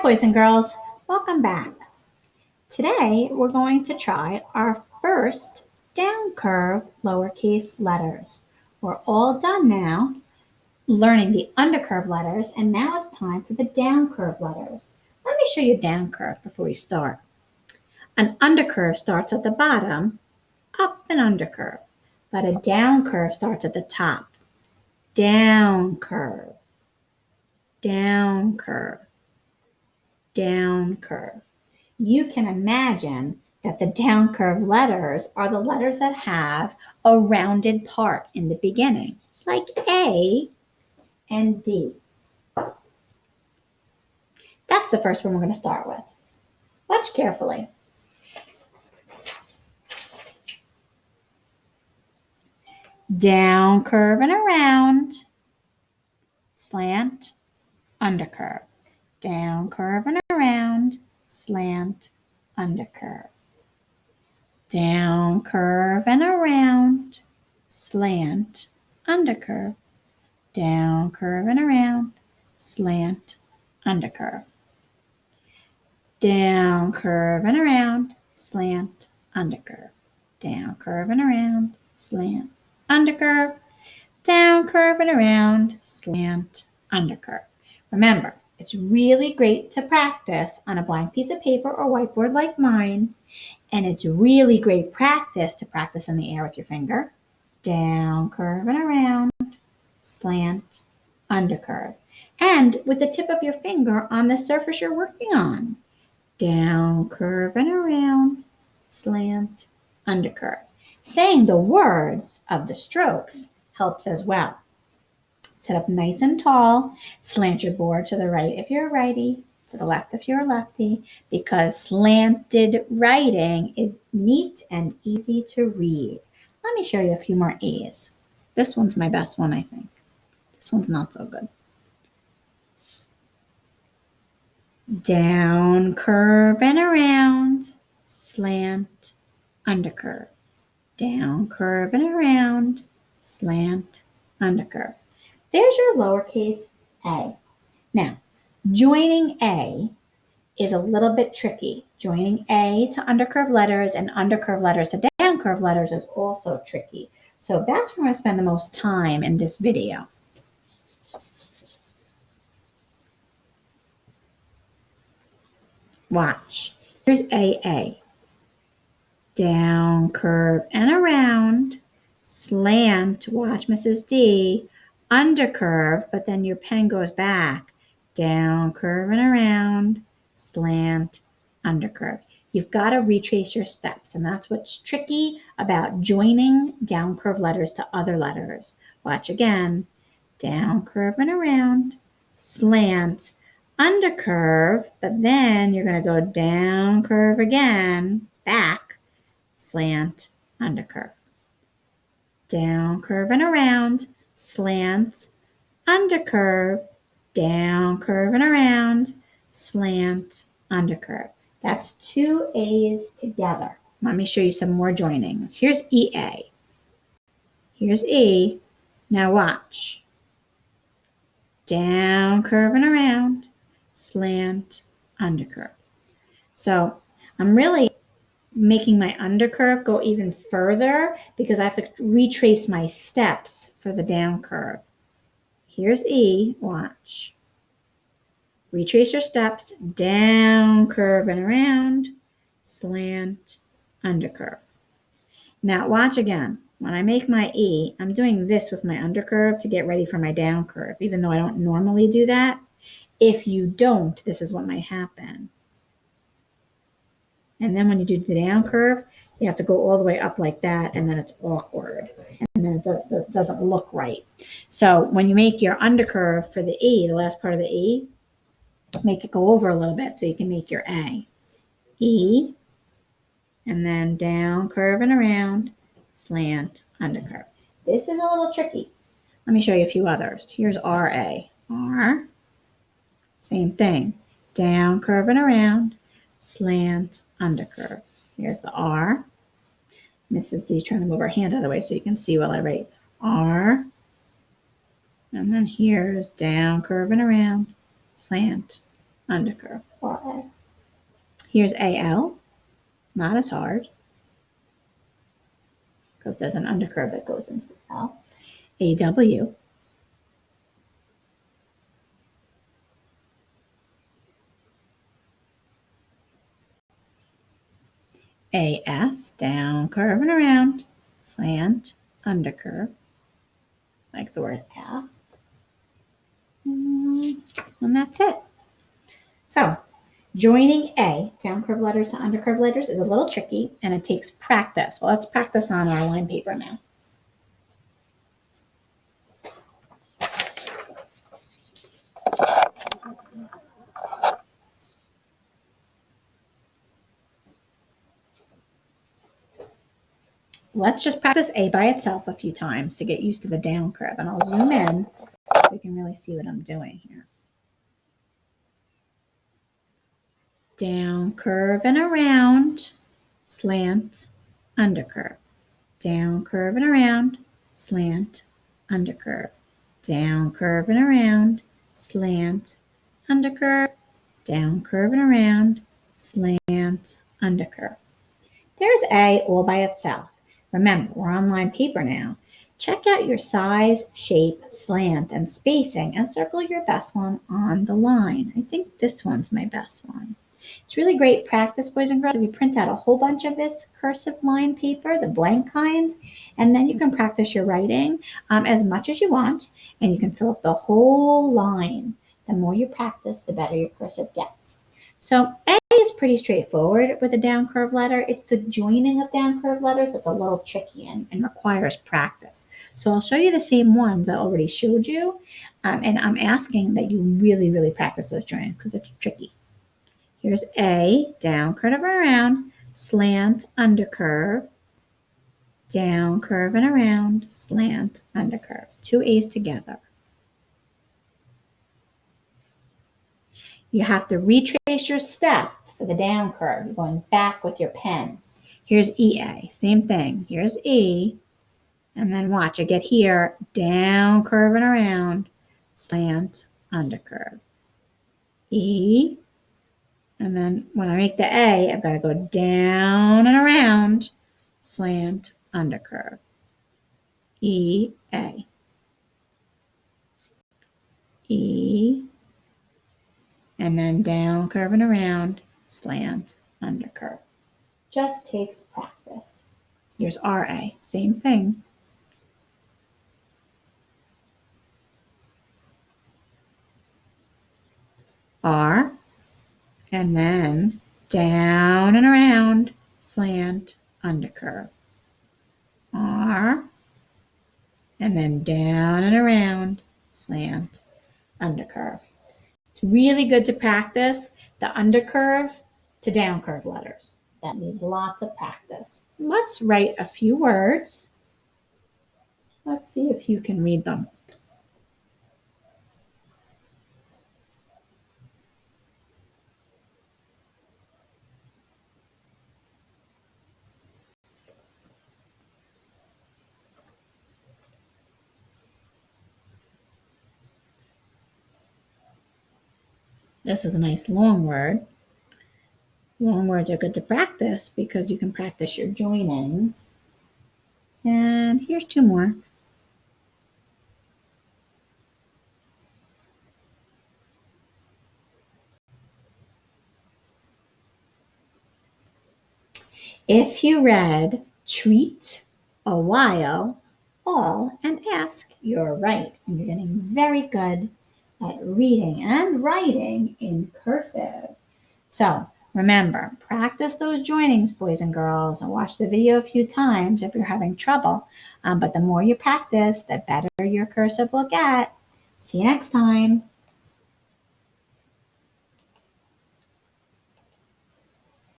boys and girls, welcome back. Today we're going to try our first down curve lowercase letters. We're all done now learning the undercurve letters, and now it's time for the down curve letters. Let me show you down curve before we start. An undercurve starts at the bottom, up and undercurve, but a down curve starts at the top. Down curve, down curve, down curve. You can imagine that the down curve letters are the letters that have a rounded part in the beginning, like A and D. That's the first one we're going to start with. Watch carefully. Down curve and around, slant, undercurve. Down curve and around, slant, undercurve. Down curve and around, slant, undercurve. Down curve and around, slant, undercurve. Down curve and around, slant, undercurve. Down curve and around, slant, undercurve. Down curve and around, slant, undercurve. Remember, it's really great to practice on a blank piece of paper or whiteboard like mine, and it's really great practice to practice in the air with your finger. Down curve and around, slant, undercurve. And with the tip of your finger on the surface you're working on. Down, curve, and around, slant, undercurve. Saying the words of the strokes helps as well. Sit up nice and tall. Slant your board to the right if you're a righty, to the left if you're a lefty, because slanted writing is neat and easy to read. Let me show you a few more A's. This one's my best one, I think. This one's not so good. Down, curve, and around, slant, undercurve. Down, curve, and around, slant, undercurve. There's your lowercase a. Now, joining A is a little bit tricky. Joining A to undercurve letters and undercurve letters to downcurve letters is also tricky. So that's where I'm going to spend the most time in this video. Watch. Here's AA. Down, curve, and around. Slant. Watch Mrs. D. Undercurve, but then your pen goes back. Down, curve, and around. Slant, undercurve. You've got to retrace your steps, and that's what's tricky about joining down curve letters to other letters. Watch again. Down, curve, and around. Slant, undercurve, but then you're going to go down, curve again, back, slant, undercurve. Down, curve, and around, slant, undercurve, down, curve, and around, slant, undercurve. That's two A's together. Let me show you some more joinings. Here's EA. Here's E. Now watch. Down, curve, and around, slant, undercurve. So I'm really making my undercurve go even further because I have to retrace my steps for the down curve. Here's E, watch. Retrace your steps, down, curve, and around, slant, undercurve. Now watch again. When I make my E, I'm doing this with my undercurve to get ready for my down curve, even though I don't normally do that. If you don't, this is what might happen. And then when you do the down curve, you have to go all the way up like that, and then it's awkward. And then it doesn't look right. So when you make your undercurve for the E, the last part of the E, make it go over a little bit so you can make your A. E, and then down, curve, and around, slant, undercurve. This is a little tricky. Let me show you a few others. Here's RA. R, same thing. Down, curve, and around, slant, undercurve. Here's the R. Mrs. D trying to move her hand out of the way so you can see while I write R. And then here's down, curve, and around, slant, undercurve, RA. Here's AL, not as hard because there's an undercurve that goes into the L. AW, AS, down, curve, and around, slant, undercurve, like the word ask. And that's it. So, joining A, down curve letters to undercurve letters, is a little tricky and it takes practice. Well, let's practice on our line paper now. Let's just practice A by itself a few times to get used to the down curve. And I'll zoom in so you can really see what I'm doing here. Down, curve, and around, slant, undercurve. Down, curve, and around, slant, undercurve. Down, curve, and around, slant, undercurve. Down, curve, and around, slant, undercurve. There's A all by itself. Remember, we're on line paper now. Check out your size, shape, slant, and spacing and circle your best one on the line. I think this one's my best one. It's really great practice, boys and girls. We print out a whole bunch of this cursive line paper, the blank kind, and then you can practice your writing as much as you want, and you can fill up the whole line. The more you practice, the better your cursive gets. So A is pretty straightforward with a down curve letter. It's the joining of down curve letters that's a little tricky and requires practice. So I'll show you the same ones I already showed you, and I'm asking that you really, really practice those joinings because it's tricky. Here's A, down, curve around, slant, undercurve, down, curve and around, slant, undercurve. Two A's together. You have to retrace your step for the down curve. You're going back with your pen. Here's EA, same thing. Here's E, and then watch, I get here, down, curve and around, slant, undercurve. E, and then when I make the A, I've got to go down and around, slant, undercurve. E, A. E, and then down, curve and around, slant, undercurve. Just takes practice. Here's RA, same thing. R, and then down and around, slant, undercurve. R, and then down and around, slant, undercurve. It's really good to practice the undercurve to down curve letters. That needs lots of practice. Let's write a few words. Let's see if you can read them. This is a nice long word. Long words are good to practice because you can practice your joinings. And here's two more. If you read treat, a while, all, and ask, you're right. And you're getting very good at reading and writing in cursive. So remember, practice those joinings, boys and girls, and watch the video a few times if you're having trouble. But the more you practice, the better your cursive will get. See you next time.